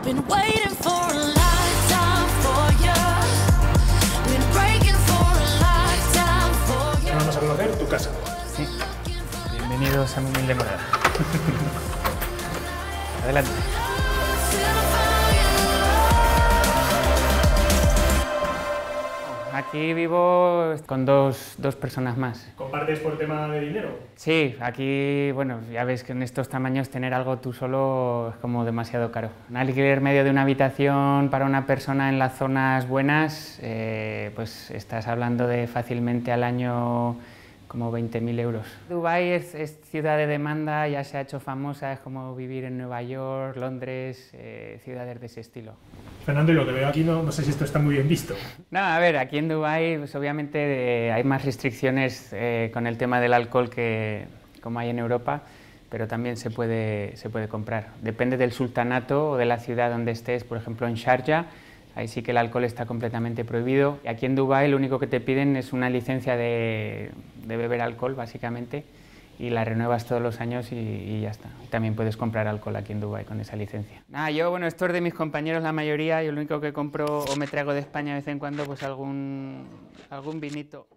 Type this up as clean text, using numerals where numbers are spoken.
Been waiting for a lifetime for you. Been breaking for a lifetime for you. Vamos a conocer tu casa. Sí. Bienvenidos a mi humilde morada. Adelante. Aquí vivo con dos personas más. ¿Compartes por tema de dinero? Sí, aquí, bueno, ya ves que en estos tamaños tener algo tú solo es como demasiado caro. Un alquiler medio de una habitación para una persona en las zonas buenas, pues estás hablando de fácilmente al año como 20.000 euros. Dubái es ciudad de demanda, ya se ha hecho famosa, es como vivir en Nueva York, Londres, ciudades de ese estilo. Fernando, y lo que veo aquí no sé si esto está muy bien visto. No, a ver, aquí en Dubái pues obviamente hay más restricciones con el tema del alcohol que como hay en Europa, pero también se puede comprar. Depende del sultanato o de la ciudad donde estés, por ejemplo en Sharjah, ahí sí que el alcohol está completamente prohibido. Y aquí en Dubái lo único que te piden es una licencia de beber alcohol, básicamente, y la renuevas todos los años y ya está. También puedes comprar alcohol aquí en Dubái con esa licencia. Yo, bueno, esto es de mis compañeros la mayoría, yo lo único que compro o me traigo de España de vez en cuando, pues algún vinito.